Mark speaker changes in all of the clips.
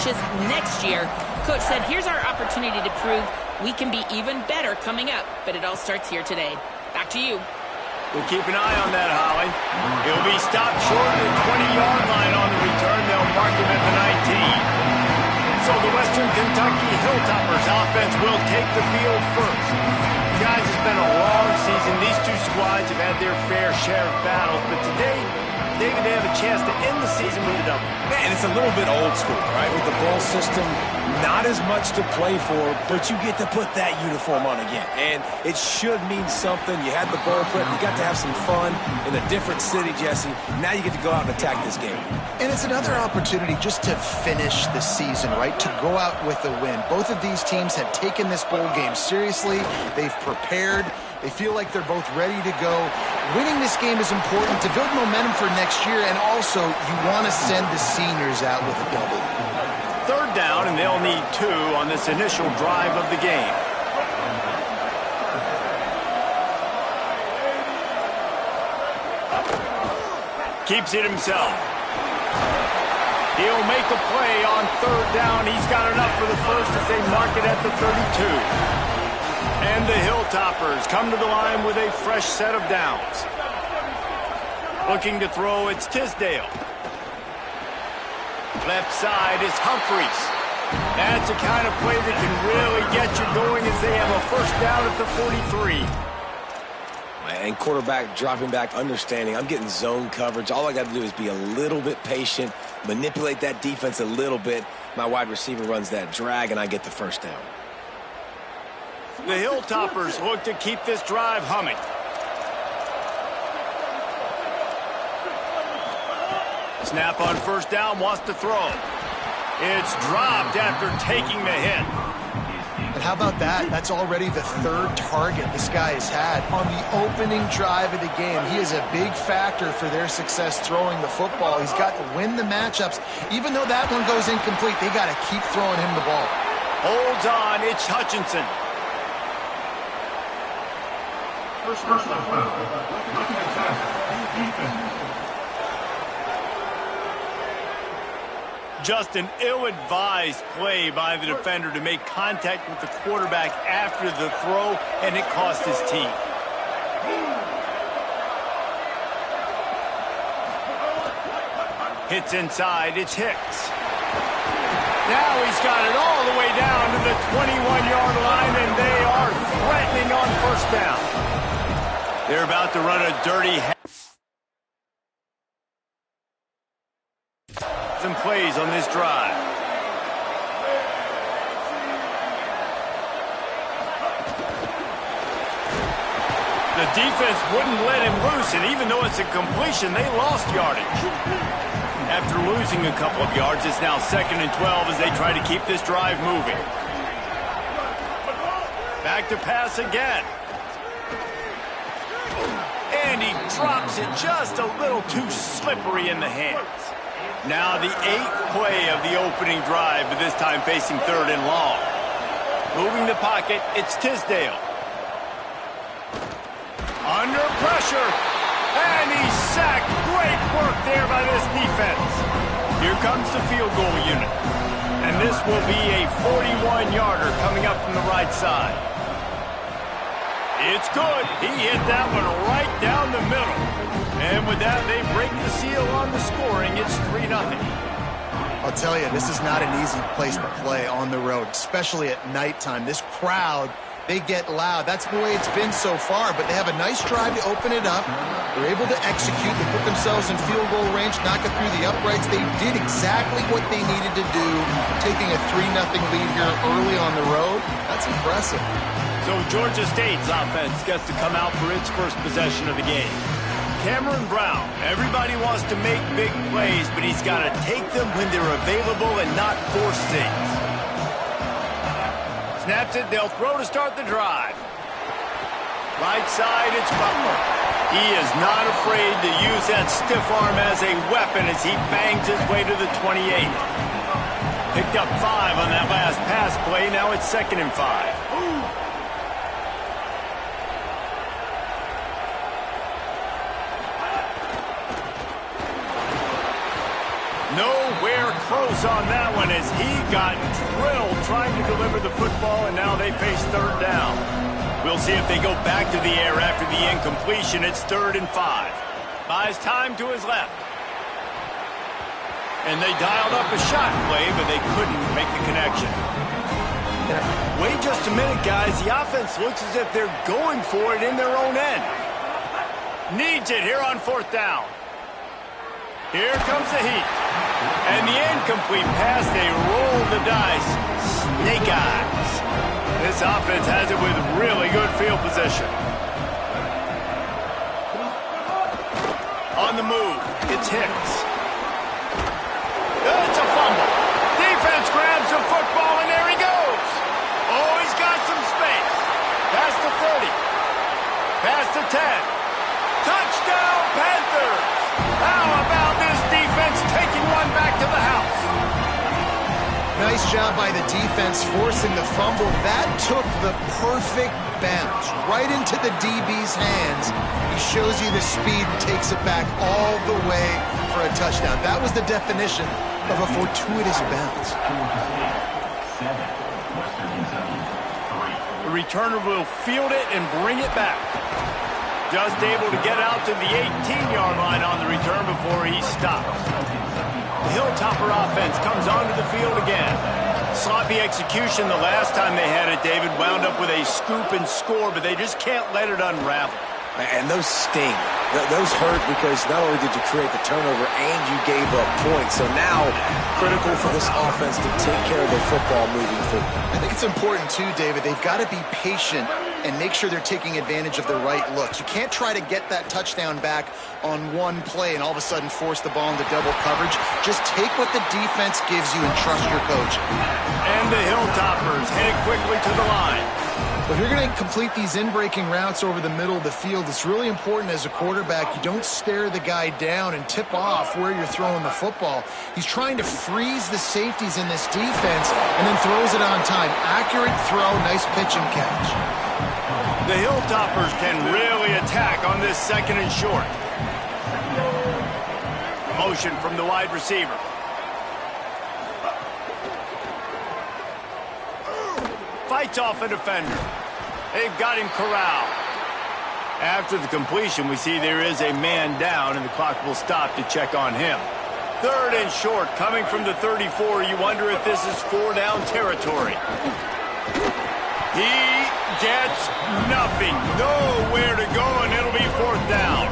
Speaker 1: finishes next year. Coach said, here's our opportunity to prove we can be even better coming up, but it all starts here today. Back to you.
Speaker 2: We'll keep an eye on that, Holly. He'll be stopped short of the 20-yard line on the return. They'll mark him at the 19. So the Western Kentucky Hilltoppers offense will take the field first. Guys, it's been a long season. These two squads have had their fair share of battles, but today, David, they have a chance to end the season with a double.
Speaker 3: Man, it's a little bit old school, right? With the bowl system, not as much to play for, but you get to put that uniform on again. And it should mean something. You had the bowl prep. You got to have some fun in a different city, Jesse. Now you get to go out and attack this game.
Speaker 4: And it's another opportunity just to finish the season, right? To go out with a win. Both of these teams have taken this bowl game seriously. They've prepared. They feel like they're both ready to go. Winning this game is important to build momentum for next year, and also you want to send the seniors out with a double.
Speaker 2: Third down, and they'll need 2 on this initial drive of the game. Keeps it himself. He'll make a play on third down. He's got enough for the first as they mark it at the 32. And the Hilltoppers come to the line with a fresh set of downs. Looking to throw, it's Tisdale. Left side is Humphreys. That's the kind of play that can really get you going as they have a first down at the 43.
Speaker 3: And quarterback dropping back, understanding I'm getting zone coverage. All I got to do is be a little bit patient, manipulate that defense a little bit. My wide receiver runs that drag, and I get the first down.
Speaker 2: The Hilltoppers look to keep this drive humming. Snap on first down, wants to throw. It's dropped after taking the hit.
Speaker 4: And how about that? That's already the 3rd target this guy has had on the opening drive of the game. He is a big factor for their success throwing the football. He's got to win the matchups. Even though that one goes incomplete, they got to keep throwing him the ball.
Speaker 2: Holds on, it's Hutchinson.
Speaker 5: First down. Looking at defense.
Speaker 2: Just an ill-advised play by the defender to make contact with the quarterback after the throw, and it cost his team. Hits inside, it's Hicks. Now he's got it all the way down to the 21-yard line, and they are threatening on first down. They're about to run a dirty and plays on this drive. The defense wouldn't let him loose, and even though it's a completion, they lost yardage. After losing a couple of yards, it's now 2nd and 12 as they try to keep this drive moving. Back to pass again. And he drops it just a little too slippery in the hands. Now the 8th play of the opening drive, but this time facing 3rd and long. Moving the pocket, it's Tisdale. Under pressure, and he's sacked. Great work there by this defense. Here comes the field goal unit. And this will be a 41-yarder coming up from the right side. It's good. He hit that one right down the middle. And with that, they break the seal on the scoring. It's 3-0.
Speaker 4: I'll tell you, this is not an easy place to play on the road, especially at nighttime. This crowd, they get loud. That's the way it's been so far, but they have a nice drive to open it up. They're able to execute. They put themselves in field goal range, knock it through the uprights. They did exactly what they needed to do, taking a 3-0 lead here early on the road. That's impressive.
Speaker 2: So Georgia State's offense gets to come out for its first possession of the game. Cameron Brown, everybody wants to make big plays, but he's got to take them when they're available and not force things. Snaps it, they'll throw to start the drive. Right side, it's Butler. He is not afraid to use that stiff arm as a weapon as he bangs his way to the 28. Picked up 5 on that last pass play, now it's 2nd and 5. Nowhere close on that one as he got drilled trying to deliver the football, and now they face third down. We'll see if they go back to the air after the incompletion. It's 3rd and 5. Buys time to his left. And they dialed up a shot play, but they couldn't make the connection. Wait just a minute, guys. The offense looks as if they're going for it in their own end. Needs it here on 4th down. Here comes the heat. And the incomplete pass, they roll the dice. Snake eyes. This offense has it with really good field position. On the move, it's Hicks. It's a fumble. Defense grabs the football, and there he goes. Oh, he's got some space. Past the 30. Past the 10. Touchdown, Panthers. How about this defense taking one back to the house?
Speaker 4: Nice job by the defense forcing the fumble. That took the perfect bounce right into the DB's hands. He shows you the speed and takes it back all the way for a touchdown. That was the definition of a fortuitous bounce.
Speaker 2: The returner will field it and bring it back. Just able to get out to the 18-yard line on the return before he stopped. The Hilltopper offense comes onto the field again. Sloppy execution the last time they had it, David. Wound up with a scoop and score, but they just can't let it unravel.
Speaker 3: And those sting. Those hurt because not only did you create the turnover and you gave up points. So now, critical for this offense to take care of the football moving forward.
Speaker 4: I think it's important too, David. They've got to be patient and make sure they're taking advantage of the right looks. You can't try to get that touchdown back on one play and all of a sudden force the ball into double coverage. Just take what the defense gives you and trust your coach.
Speaker 2: And the Hilltoppers headed quickly to the line.
Speaker 4: If you're going to complete these in-breaking routes over the middle of the field, it's really important as a quarterback you don't stare the guy down and tip off where you're throwing the football. He's trying to freeze the safeties in this defense and then throws it on time. Accurate throw, nice pitch and catch.
Speaker 2: The Hilltoppers can really attack on this 2nd and short. Motion from the wide receiver. Fights off a defender. They've got him corralled. After the completion, we see there is a man down, and the clock will stop to check on him. 3rd and short, coming from the 34. You wonder if this is 4-down territory. He gets nothing. Nowhere to go, and it'll be 4th down.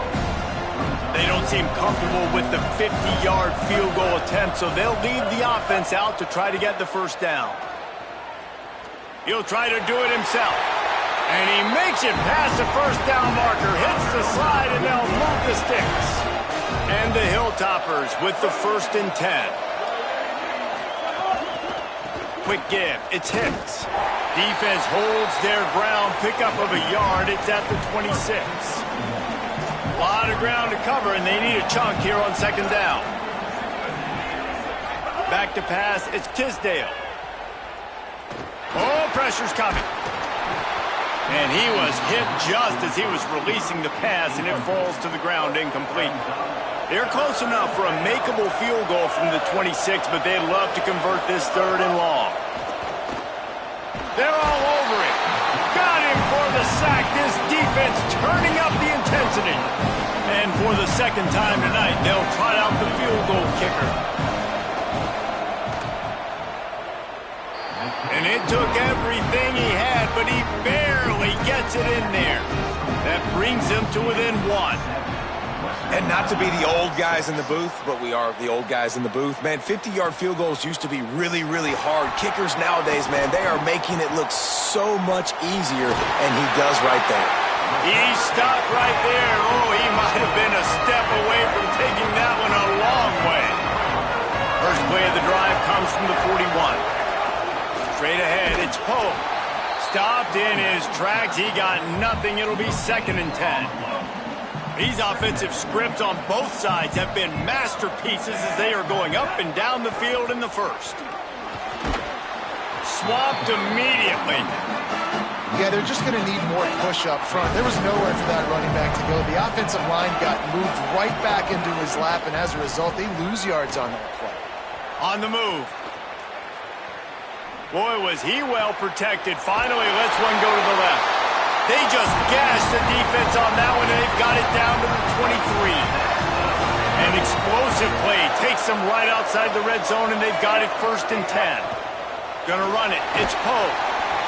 Speaker 2: They don't seem comfortable with the 50-yard field goal attempt, so they'll leave the offense out to try to get the 1st down. He'll try to do it himself. And he makes it past the 1st down marker, hits the slide, and they'll move the sticks. And the Hilltoppers with the 1st and 10. Quick give. It's Hicks. Defense holds their ground. Pickup of a yard. It's at the 26. A lot of ground to cover, and they need a chunk here on 2nd down. Back to pass. It's Tisdale. Oh, pressure's coming. And he was hit just as he was releasing the pass, and it falls to the ground incomplete. They're close enough for a makeable field goal from the 26, but they'd love to convert this 3rd and long. They're all over it. Got him for the sack. This defense turning up the intensity. And for the 2nd time tonight, they'll trot out the field goal kicker. And it took everything he had, but he barely gets it in there. That brings him to within 1.
Speaker 3: And not to be the old guys in the booth, but we are the old guys in the booth. Man, 50-yard field goals used to be really, really hard. Kickers nowadays, man, they are making it look so much easier, and he does right there.
Speaker 2: He stopped right there. Oh, he might have been a step away from taking that one a long way. First play of the drive comes from the 41. Straight ahead, it's Pope. Stopped in his tracks. He got nothing. It'll be 2nd and 10. These offensive scripts on both sides have been masterpieces as they are going up and down the field in the 1st. Swapped immediately.
Speaker 4: Yeah, they're just going to need more push up front. There was nowhere for that running back to go. The offensive line got moved right back into his lap, and as a result, they lose yards on that play.
Speaker 2: On the move. Boy, was he well protected. Finally lets one go to the left. They just gashed the defense on that one, and they've got it down to the 23. An explosive play takes them right outside the red zone, and they've got it 1st and 10. Gonna run it. It's Poe.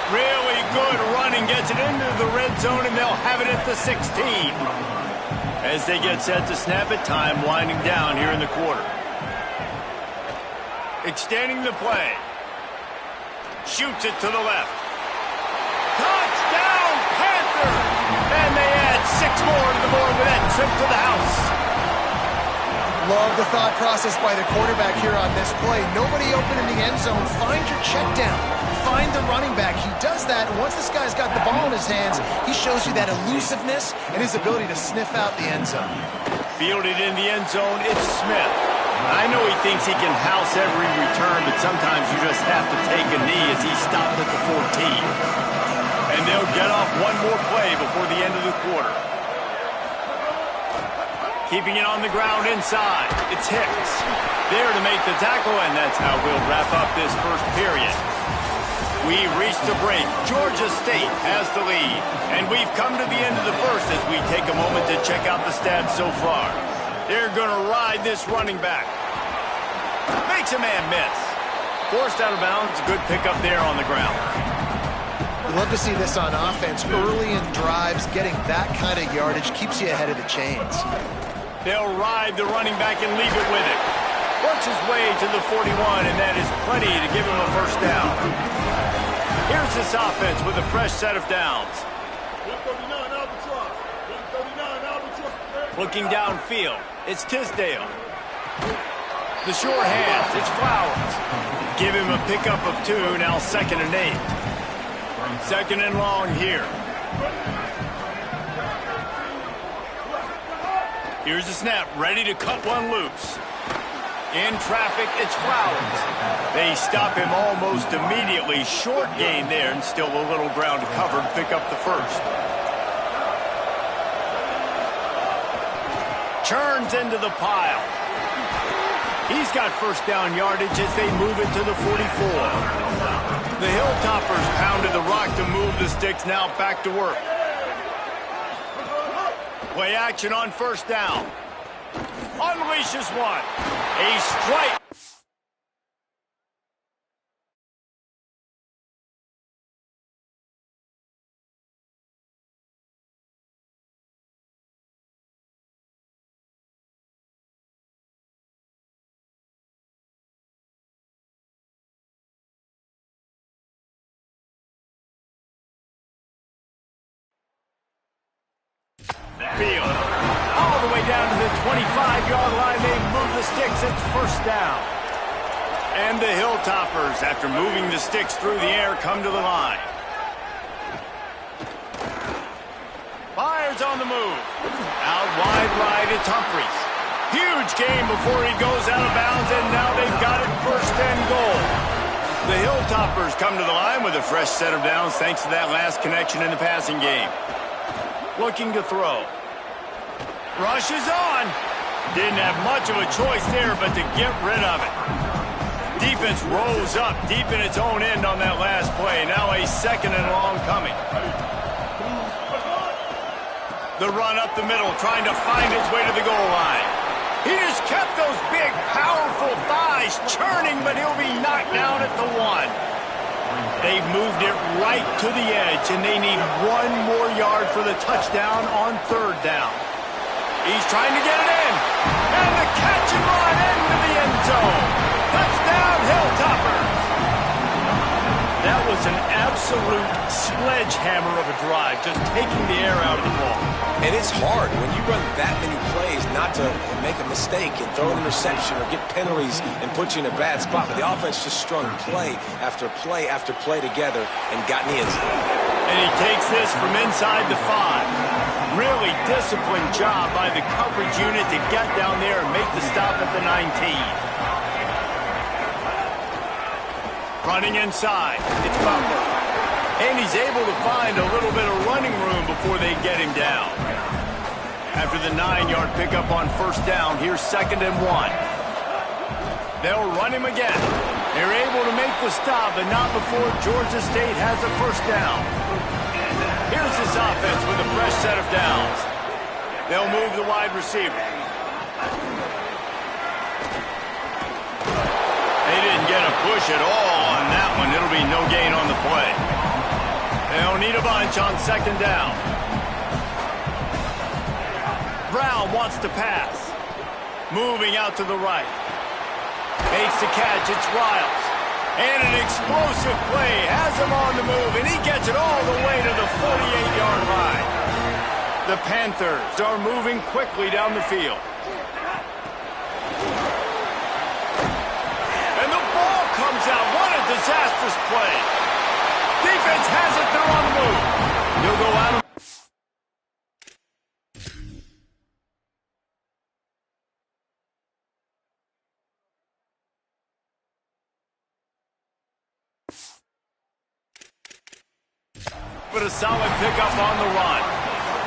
Speaker 2: Really good running. Gets it into the red zone, and they'll have it at the 16. As they get set to snap it, time winding down here in the quarter. Extending the play. Shoots it to the left. Touchdown, Panthers! And they add 6 more to the board with that trip to the house.
Speaker 4: Love the thought process by the quarterback here on this play. Nobody open in the end zone. Find your check down. Find the running back. He does that, and once this guy's got the ball in his hands, he shows you that elusiveness and his ability to sniff out the end zone.
Speaker 2: Fielded in the end zone, it's Smith. I know he thinks he can house every return, but sometimes you just have to take a knee as he stopped at the 14. And they'll get off one more play before the end of the quarter. Keeping it on the ground inside. It's Hicks. There to make the tackle, and that's how we'll wrap up this first period. We reached the break. Georgia State has the lead. And we've come to the end of the first as we take a moment to check out the stats so far. They're going to ride this running back. Makes a man miss. Forced out of bounds. Good pickup there on the ground.
Speaker 4: You love to see this on offense. Early in drives, getting that kind of yardage keeps you ahead of the chains.
Speaker 2: They'll ride the running back and leave it with him. Works his way to the 41, and that is plenty to give him a first down. Here's this offense with a fresh set of downs. Looking downfield, it's Tisdale. The short hands, it's Flowers. Give him a pickup of 2, now 2nd and 8. 2nd and long here. Here's the snap, ready to cut one loose. In traffic, it's Flowers. They stop him almost immediately. Short gain there, and still a little ground to cover to pick up the first. Churns into the pile. He's got first down yardage as they move it to the 44. The Hilltoppers pounded the rock to move the sticks, now back to work. Play action on first down. Unleashes one. A strike. Field. All the way down to the 25-yard line. They move the sticks. It's first down. And the Hilltoppers, after moving the sticks through the air, come to the line. Byers on the move. Out wide right, it's Humphries. Huge game before he goes out of bounds, and now they've got it 1st and goal. The Hilltoppers come to the line with a fresh set of downs thanks to that last connection in the passing game. Looking to throw. Rushes on. Didn't have much of a choice there, but to get rid of it. Defense rose up deep in its own end on that last play. Now a 2nd and long coming. The run up the middle, trying to find its way to the goal line. He just kept those big, powerful thighs churning, but he'll be knocked down at the 1. They've moved it right to the edge, and they need 1 more yard for the touchdown on 3rd down. He's trying to get it in. And the catch and run into the end zone. Touchdown, Hilltoppers. That was an absolute sledgehammer of a drive, just taking the air out of the ball.
Speaker 3: And it's hard when you run that many plays not to make a mistake and throw an interception or get penalties and put you in a bad spot. But the offense just strung play after play after play together and got in the end zone.
Speaker 2: And he takes this from inside the 5. Really disciplined job by the coverage unit to get down there and make the stop at the 19. Running inside, it's Butler. And he's able to find a little bit of running room before they get him down. After the 9-yard pickup on first down, here's 2nd and 1. They'll run him again. They're able to make the stop, but not before Georgia State has a first down. Here's this offense with a fresh set of downs. They'll move the wide receiver. They didn't get a push at all on that one. It'll be no gain on the play. They'll need a bunch on second down. Brown wants to pass. Moving out to the right. Makes the catch. It's Riles. And an explosive play. Has him on the move, and he gets it all the way to the 48-yard line. The Panthers are moving quickly down the field. And the ball comes out. What a disastrous play. Defense has it. They're on the move. He'll go out of... But a solid pickup on the run.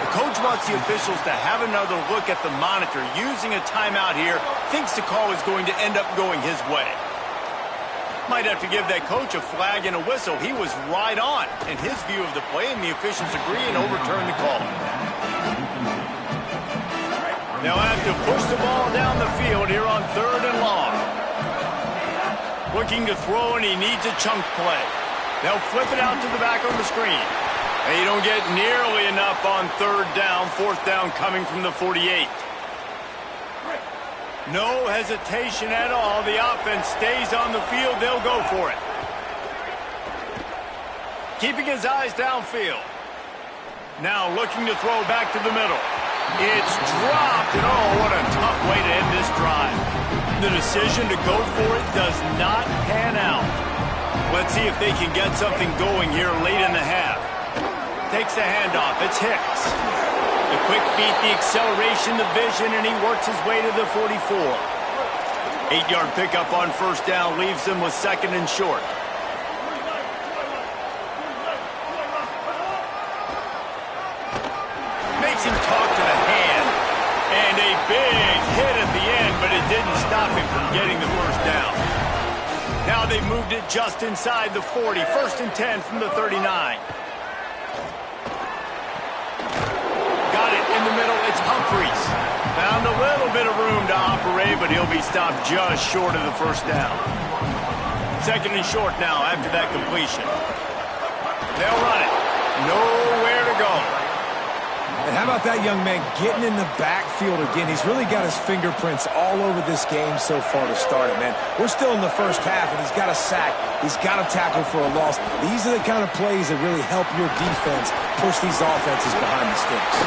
Speaker 2: The coach wants the officials to have another look at the monitor. Using a timeout here, thinks the call is going to end up going his way. Might have to give that coach a flag and a whistle. He was right on in his view of the play, and the officials agree and overturn the call. They'll have to push the ball down the field here on 3rd and long. Looking to throw, and he needs a chunk play. They'll flip it out to the back on the screen. They don't get nearly enough on 3rd down. 4th down coming from the 48. No hesitation at all. The offense stays on the field. They'll go for it. Keeping his eyes downfield. Now looking to throw back to the middle. It's dropped, and oh, what a tough way to end this drive. The decision to go for it does not pan out. Let's see if they can get something going here late in the half. Takes the handoff. It's Hicks. The quick feet, the acceleration, the vision, and he works his way to the 44. 8-yard pickup on 1st down leaves them with 2nd and short. Makes him talk to the hand. And a big hit at the end, but it didn't stop him from getting the first down. Now they've moved it just inside the 40. 1st and 10 from the 39. Got it in the middle. It's Humphries. Found a little bit of room to operate, but he'll be stopped just short of the first down. 2nd and short now after that completion. They'll run it. Nowhere to go.
Speaker 3: And how about that young man getting in the backfield again? He's really got his fingerprints all over this game so far to start it, man. We're still in the first half, and he's got a sack. He's got a tackle for a loss. These are the kind of plays that really help your defense push these offenses behind the sticks.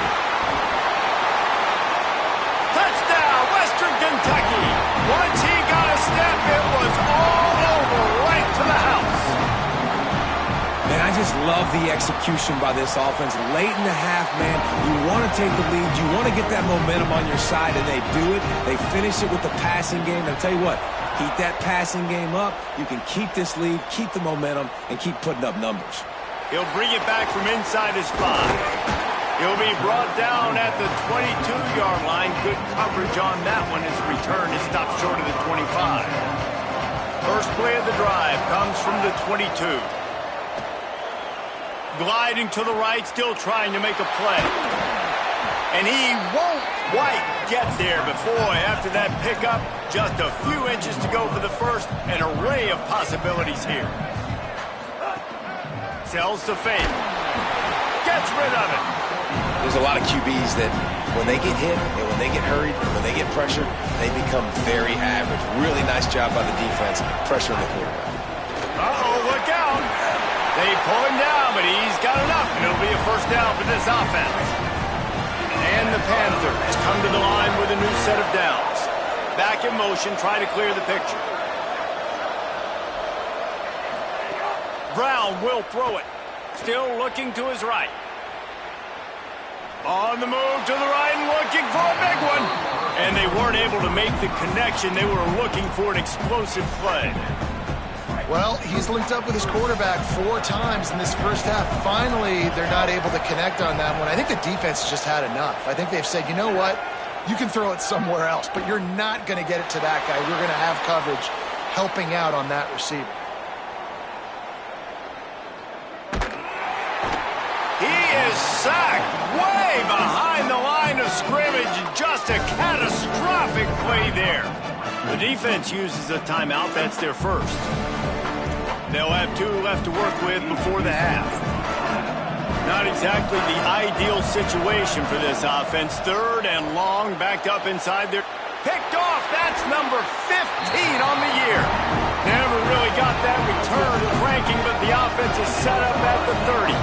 Speaker 2: Touchdown, Western Kentucky. Once he got a step, it was all over, right to the house.
Speaker 3: Man, I just love the execution by this offense. Late in the half, man, you want to take the lead. You want to get that momentum on your side, and they do it. They finish it with the passing game. And I'll tell you what, keep that passing game up. You can keep this lead, keep the momentum, and keep putting up numbers.
Speaker 2: He'll bring it back from inside his 5. He'll be brought down at the 22-yard line. Good coverage on that one. His return is stopped short of the 25. First play of the drive comes from the 22. Gliding to the right, still trying to make a play. And he won't quite get there, but boy, after that pickup, just a few inches to go for the first. An array of possibilities here. Sells to fake. Gets rid of it.
Speaker 3: There's a lot of QBs that when they get hit and when they get hurried and when they get pressured, they become very average. Really nice job by the defense pressuring the quarterback.
Speaker 2: Uh-oh, look out. They pull him down, but he's got enough, and it'll be a first down for this offense. And the Panthers come to the line with a new set of downs. Back in motion, try to clear the picture. Brown will throw it. Still looking to his right. On the move to the right and looking for a big one. And they weren't able to make the connection. They were looking for an explosive play.
Speaker 4: Well, he's linked up with his quarterback 4 times in this first half. Finally, they're not able to connect on that one. I think the defense just had enough. I think they've said, you know what? You can throw it somewhere else, but you're not going to get it to that guy. We're going to have coverage helping out on that receiver.
Speaker 2: He is sacked way behind the line of scrimmage. Just a catastrophic play there. The defense uses a timeout. That's their first. They'll have 2 left to work with before the half. Not exactly the ideal situation for this offense. 3rd and long, backed up inside their... Picked off. That's number 15 on the year. Never really got that return cranking, but the offense is set up at the 30.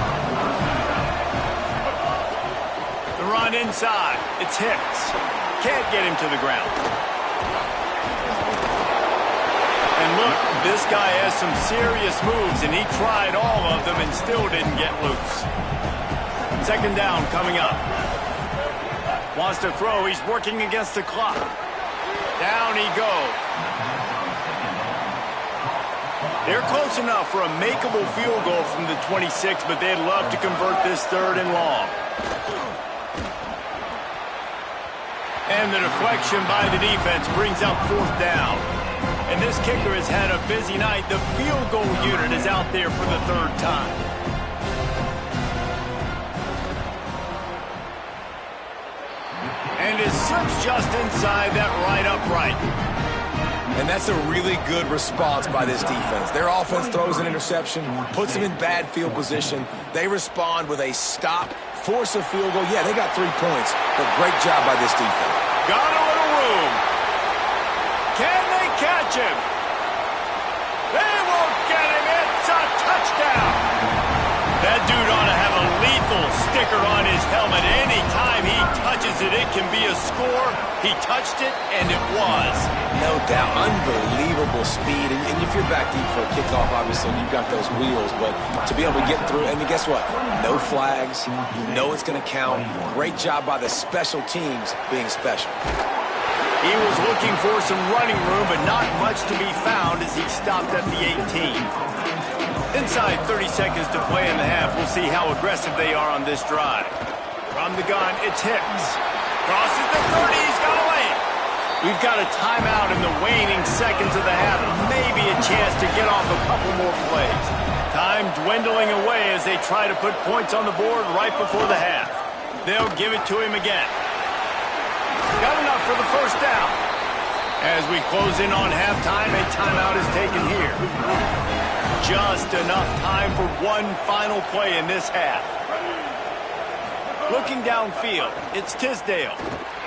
Speaker 2: The run inside. It's Hicks. Can't get him to the ground. And look, this guy has some serious moves, and he tried all of them and still didn't get loose. 2nd down coming up. Wants to throw. He's working against the clock. Down he goes. They're close enough for a makeable field goal from the 26, but they'd love to convert this 3rd and long. And the deflection by the defense brings up 4th down. And this kicker has had a busy night. The field goal unit is out there for the 3rd time. And it slips just inside that right upright.
Speaker 3: And that's a really good response by this defense. Their offense throws an interception, puts them in bad field position. They respond with a stop, force a field goal. Yeah, they got 3 points, but great job by this defense.
Speaker 2: Got a little room. Can they catch him? They won't get him. It's a touchdown. That dude ought to have a lethal sticker on his helmet. Anytime he touches it, it can be a score. He touched it, and it was.
Speaker 3: No doubt. Unbelievable speed. And if you're back deep for a kickoff, obviously, you've got those wheels. But to be able to get through, and guess what? No flags. You know it's going to count. Great job by the special teams being special.
Speaker 2: He was looking for some running room, but not much to be found as he stopped at the 18. Inside 30 seconds to play in the half. We'll see how aggressive they are on this drive. From the gun, it's Hicks. Crosses the 30. He's got to lay it. We've got a timeout in the waning seconds of the half. Maybe a chance to get off a couple more plays. Time dwindling away as they try to put points on the board right before the half. They'll give it to him again. Got enough for the 1st down. As we close in on halftime, a timeout is taken here. Just enough time for one final play in this half. Looking downfield, it's Tisdale.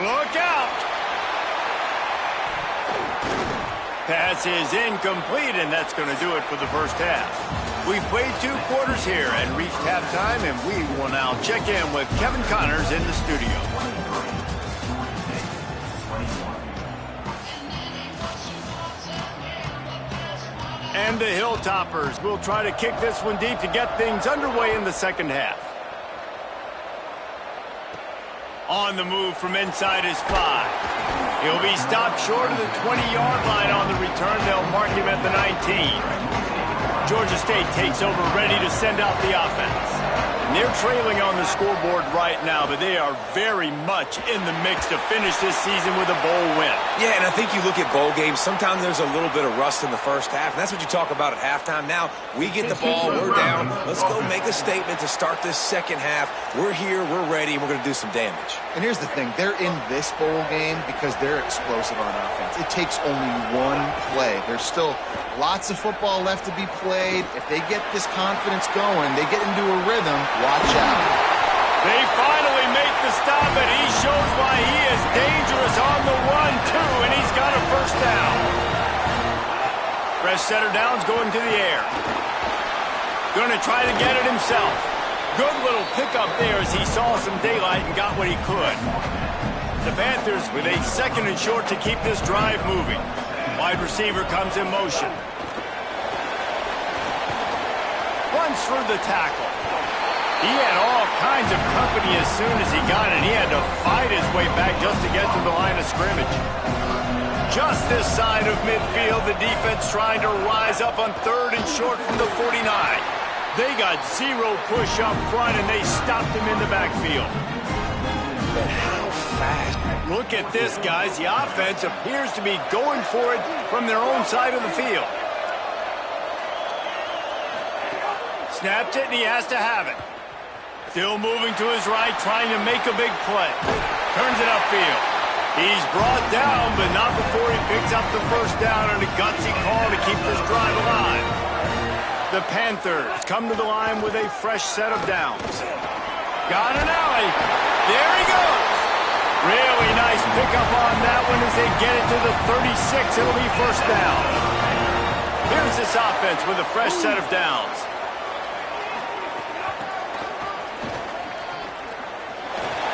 Speaker 2: Look out! Pass is incomplete, and that's going to do it for the 1st half. We've played 2 quarters here and reached halftime, and we will now check in with Kevin Connors in the studio. And the Hilltoppers will try to kick this one deep to get things underway in the 2nd half. On the move from inside his 5. He'll be stopped short of the 20-yard line on the return. They'll mark him at the 19. Georgia State takes over, ready to send out the offense. And they're trailing on the scoreboard right now, but they are very much in the mix to finish this season with a bowl win.
Speaker 3: Yeah, and I think you look at bowl games, sometimes there's a little bit of rust in the 1st half, and that's what you talk about at halftime. Now, we get the ball, we're down. Let's go make a statement to start this 2nd half. We're here, we're ready, and we're going to do some damage.
Speaker 4: And here's the thing. They're in this bowl game because they're explosive on offense. It takes only one play. There's still lots of football left to be played. If they get this confidence going, they get into a rhythm, watch out.
Speaker 2: They finally make the stop, and he shows why he is dangerous on the run, too, and he's got a 1st down. Fresh setter down's going to the air. Going to try to get it himself. Good little pickup there as he saw some daylight and got what he could. The Panthers with a 2nd and short to keep this drive moving. Wide receiver comes in motion. Runs through the tackle. He had all kinds of company as soon as he got it. He had to fight his way back just to get to the line of scrimmage. Just this side of midfield, the defense trying to rise up on 3rd and short from the 49. They got 0 push up front, and they stopped him in the backfield.
Speaker 3: But how fast.
Speaker 2: Look at this, guys. The offense appears to be going for it from their own side of the field. Snapped it, and he has to have it. Still moving to his right, trying to make a big play. Turns it upfield. He's brought down, but not before he picks up the first down on a gutsy call to keep this drive alive. The Panthers come to the line with a fresh set of downs. Got an alley. There he goes. Really nice pickup on that one as they get it to the 36. It'll be first down. Here's this offense with a fresh set of downs.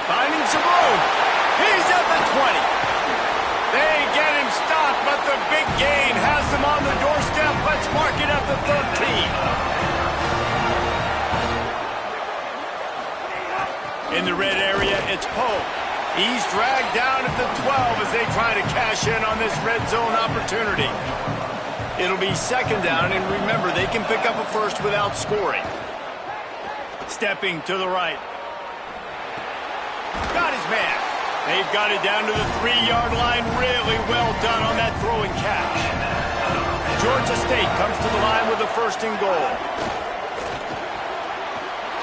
Speaker 2: Finding some room. He's at the 20. They get him stopped, but the big gain has them on the doorstep. Let's mark it at the 13. In the red area, it's Poe. He's dragged down at the 12 as they try to cash in on this red zone opportunity. It'll be second down, and remember, they can pick up a first without scoring. Stepping to the right. Got his man. They've got it down to the 3-yard line. Really well done on that throwing catch. Georgia State comes to the line with a first and goal.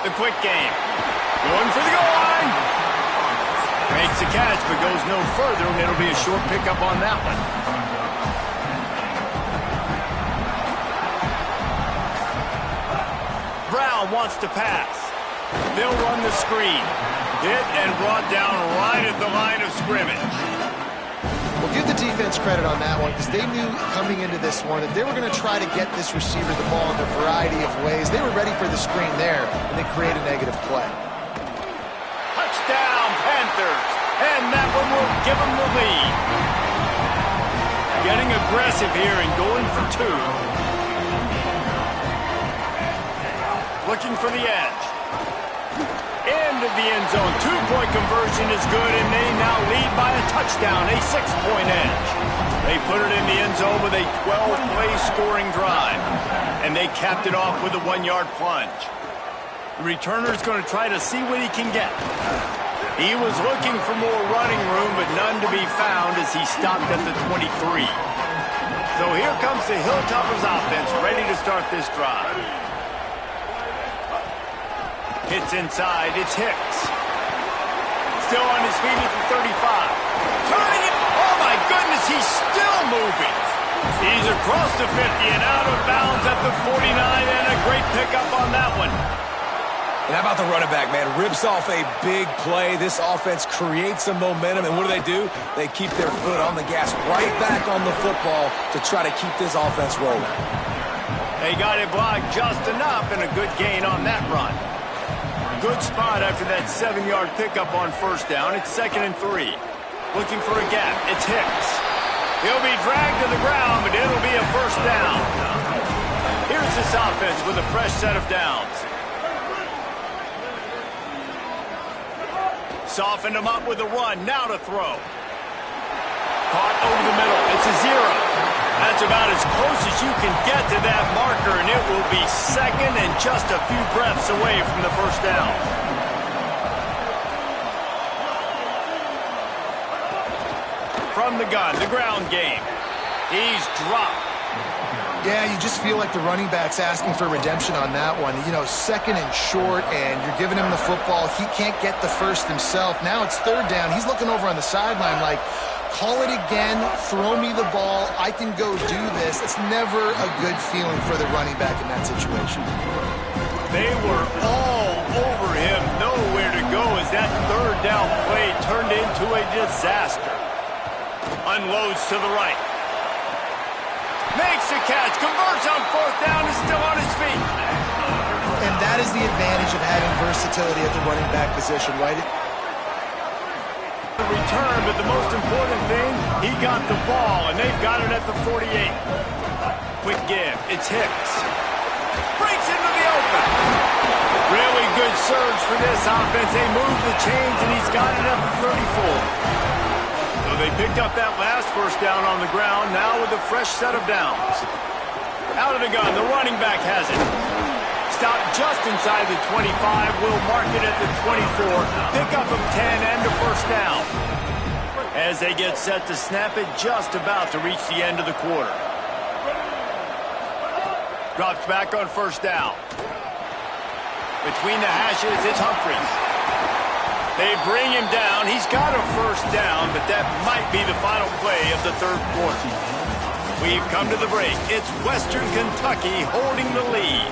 Speaker 2: The quick game. Going for the goal line. Makes the catch, but goes no further, and it'll be a short pickup on that one. Brown wants to pass. They'll run the screen. Hit and brought down right at the line of scrimmage.
Speaker 4: Well, give the defense credit on that one because they knew coming into this one that they were going to try to get this receiver the ball in a variety of ways. They were ready for the screen there, and they create a negative play.
Speaker 2: Touchdown, Panthers. And that one will give them the lead. Getting aggressive here and going for two. Looking for the edge. Into the end zone. 2-point conversion is good, and they now lead by a touchdown, a 6-point edge. They put it in the end zone with a 12-play scoring drive, and they capped it off with a 1-yard plunge. The returner's going to try to see what he can get. He was looking for more running room, but none to be found as he stopped at the 23. So here comes the Hilltoppers offense, ready to start this drive. Hits inside, it's Hicks. Still on his feet at the 35. Turning it, oh my goodness, he's still moving. He's across the 50 and out of bounds at the 49, and a great pickup on that one.
Speaker 3: And how about the running back, man? Rips off a big play. This offense creates some momentum, and what do? They keep their foot on the gas right back on the football to try to keep this offense rolling.
Speaker 2: They got it blocked just enough, and a good gain on that run. Good spot after that 7-yard pickup on first down. It's 2nd and 3. Looking for a gap. It's Hicks. He'll be dragged to the ground, but it'll be a first down. Here's this offense with a fresh set of downs. Softened him up with a run. Now to throw. Caught over the middle. It's a 0. That's about as close as you can get to that marker, and it will be second and just a few breaths away from the first down. From the gun, the ground game. He's dropped.
Speaker 4: Yeah, you just feel like the running back's asking for redemption on that one. You know, 2nd and short, and you're giving him the football. He can't get the first himself. Now it's 3rd down. He's looking over on the sideline like, call it again, throw me the ball, I can go do this. It's never a good feeling for the running back in that situation.
Speaker 2: They were all over him, nowhere to go as that 3rd down play turned into a disaster. Unloads to the right. Makes a catch, converts on 4th down, is still on his feet.
Speaker 4: And that is the advantage of having versatility at the running back position, right?
Speaker 2: The return, but the most important thing, he got the ball, and they've got it at the 48. Quick give, it's Hicks. Breaks into the open. Really good surge for this offense. They move the chains, and he's got it at the 34. So they picked up that last first down on the ground, now with a fresh set of downs. Out of the gun, the running back has it. Stopped just inside the 25. Will mark it at the 24. Pickup of 10 and a first down. As they get set to snap it, just about to reach the end of the quarter. Drops back on first down. Between the hashes, it's Humphries. They bring him down. He's got a first down, but that might be the final play of the third quarter. We've come to the break. It's Western Kentucky holding the lead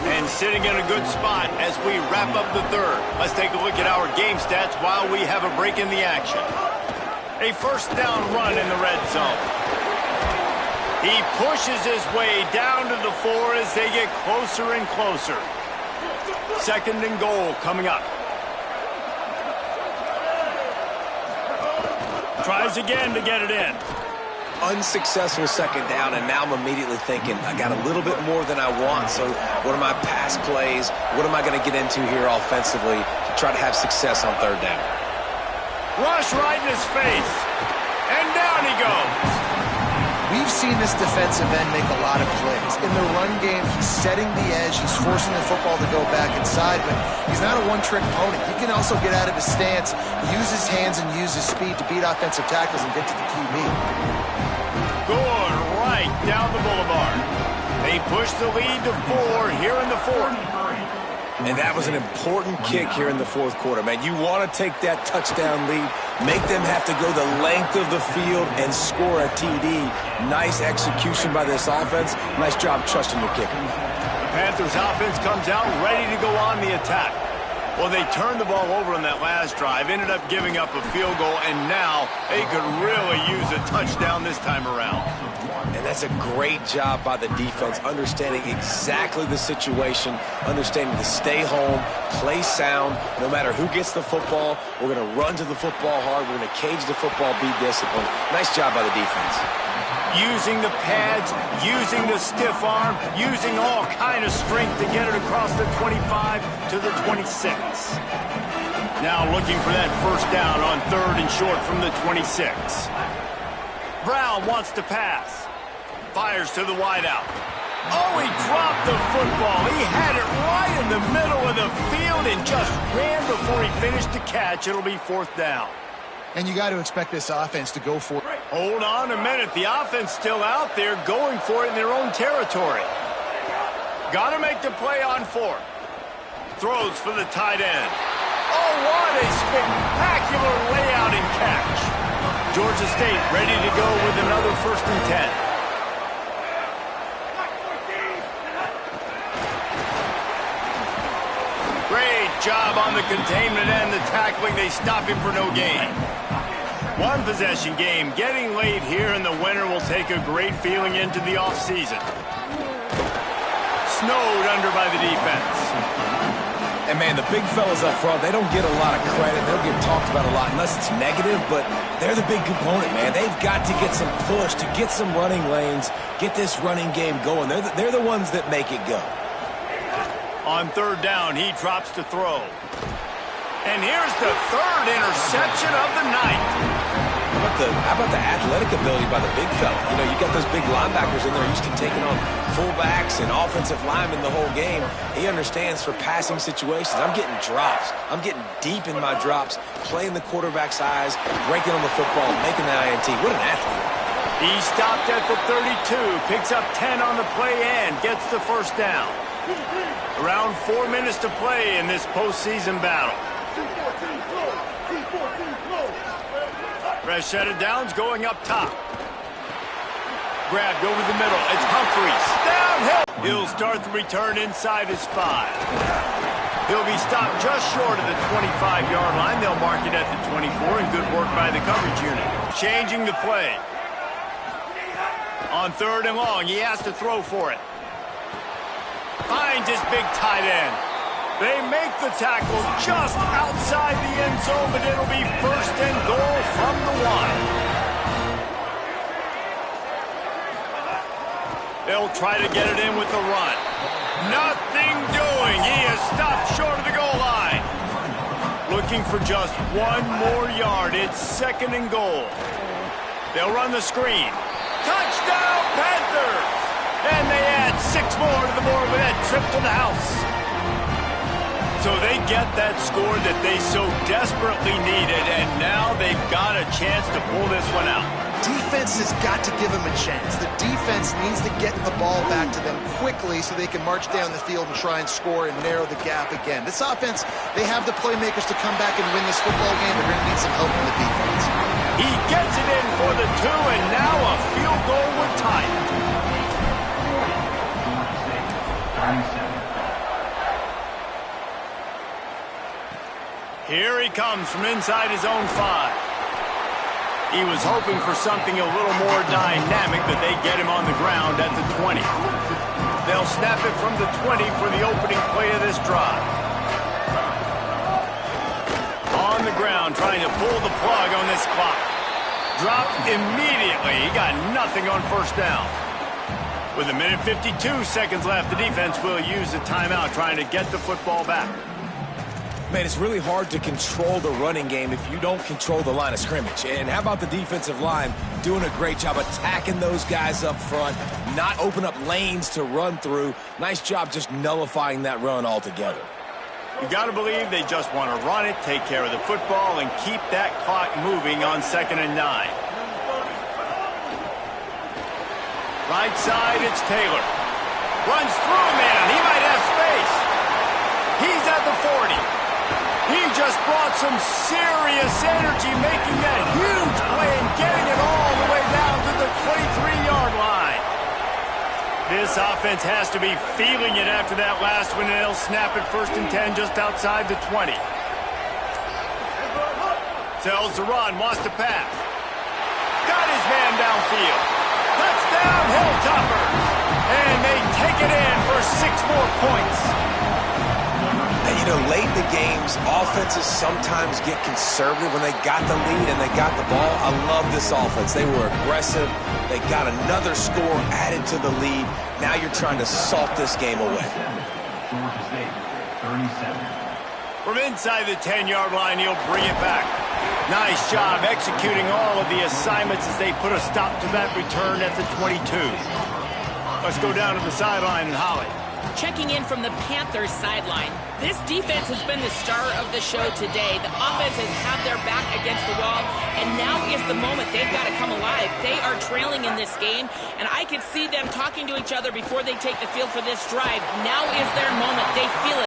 Speaker 2: and sitting in a good spot as we wrap up the third. Let's take a look at our game stats while we have a break in the action. A first down run in the red zone. He pushes his way down to the 4 as they get closer and closer. Second and goal coming up. Tries again to get it in.
Speaker 3: Unsuccessful second down, and now I'm immediately thinking, I got a little bit more than I want, so what are my pass plays? What am I going to get into here offensively to try to have success on third down?
Speaker 2: Rush right in his face, and down he goes.
Speaker 4: We've seen this defensive end make a lot of plays. In the run game, he's setting the edge. He's forcing the football to go back inside, but he's not a one-trick pony. He can also get out of his stance, use his hands, and use his speed to beat offensive tackles and get to the QB.
Speaker 2: Going right down the boulevard. They push the lead to 4 here in the fourth.
Speaker 3: And that was an important kick here in the fourth quarter, man. You want to take that touchdown lead, make them have to go the length of the field and score a TD. Nice execution by this offense. Nice job trusting your kicker.
Speaker 2: The Panthers offense comes out ready to go on the attack. Well, they turned the ball over on that last drive, ended up giving up a field goal, and now they could really use a touchdown this time around.
Speaker 3: And that's a great job by the defense, understanding exactly the situation, understanding to stay home, play sound. No matter who gets the football, we're going to run to the football hard. We're going to cage the football, be disciplined. Nice job by the defense.
Speaker 2: Using the pads, using the stiff arm, using all kind of strength to get it across the 25 to the 26. Now looking for that first down on third and short from the 26. Brown wants to pass. Fires to the wideout. Oh, he dropped the football. He had it right in the middle of the field and just ran before he finished the catch. It'll be fourth down.
Speaker 4: And you got to expect this offense to go for it.
Speaker 2: Hold on a minute. The offense still out there going for it in their own territory. Got to make the play on fourth. Throws for the tight end. Oh, what a spectacular layout and catch. Georgia State ready to go with another first and 10. Great job on the containment and the tackling. They stop him for no gain. One possession game. Getting late here, and the winner will take a great feeling into the offseason. Snowed under by the defense.
Speaker 3: And, man, the big fellas up front, they don't get a lot of credit. They don't get talked about a lot unless it's negative, but they're the big component, man. They've got to get some push, to get some running lanes, get this running game going. They're the ones that make it go.
Speaker 2: On third down, he drops to throw. And here's the third interception of the night.
Speaker 3: How about the athletic ability by the big fella? You know, you got those big linebackers in there used to taking on fullbacks and offensive linemen the whole game. He understands for passing situations. I'm getting drops. I'm getting deep in my drops, playing the quarterback's eyes, breaking on the football, making the INT. What an athlete.
Speaker 2: He stopped at the 32, picks up 10 on the play and gets the first down. Around 4 minutes to play in this postseason battle. Rashad Downs going up top. Grabbed over the middle. It's Humphries. Downhill. He'll start the return inside his 5. He'll be stopped just short of the 25-yard line. They'll mark it at the 24, and good work by the coverage unit. Changing the play. On third and long, he has to throw for it. Finds his big tight end. They make the tackle just outside the end zone, but it'll be first and goal from the 1. They'll try to get it in with the run. Nothing doing. He is stopped short of the goal line. Looking for just 1 more yard. It's second and goal. They'll run the screen. Touchdown, Panthers! And they add 6 more to the board with that trip to the house. So they get that score that they so desperately needed, and now they've got a chance to pull this one out.
Speaker 4: Defense has got to give them a chance. The defense needs to get the ball back to them quickly so they can march down the field and try and score and narrow the gap again. This offense, they have the playmakers to come back and win this football game. They're going to need some help from the defense.
Speaker 2: He gets it in for the 2, and now a field goal would tie it.
Speaker 5: 37.
Speaker 2: Here he comes from inside his own 5. He was hoping for something a little more dynamic, that they get him on the ground at the 20. They'll snap it from the 20 for the opening play of this drive. On the ground, trying to pull the plug on this clock. Dropped immediately. He got nothing on first down. With 1:52 seconds left, the defense will use a timeout trying to get the football back.
Speaker 3: Man, it's really hard to control the running game if you don't control the line of scrimmage. And how about the defensive line doing a great job attacking those guys up front, not open up lanes to run through. Nice job just nullifying that run altogether.
Speaker 2: You got to believe they just want to run it, take care of the football, and keep that clock moving on 2nd and 9. Right side, it's Taylor. Runs through a man. He might have space. He's at the 40. He just brought some serious energy, making that huge play and getting it all the way down to the 23-yard line. This offense has to be feeling it after that last one, and they'll snap it 1st and 10 just outside the 20. Tells the run, wants to pass. Got his man downfield. Touchdown, Hilltoppers. And they take it in for 6 more points.
Speaker 3: And, you know, late in the games, offenses sometimes get conservative when they got the lead and they got the ball. I love this offense. They were aggressive. They got another score added to the lead. Now you're trying to salt this game away.
Speaker 5: Georgia State, 37.
Speaker 2: From inside the 10-yard line, he'll bring it back. Nice job executing all of the assignments as they put a stop to that return at the 22. Let's go down to the sideline and Holly.
Speaker 1: Checking in from the Panthers sideline. This defense has been the star of the show today. The offense has had their back against the wall, and now is the moment they've got to come alive. They are trailing in this game, and I could see them talking to each other before they take the field for this drive. Now is their moment. They feel it.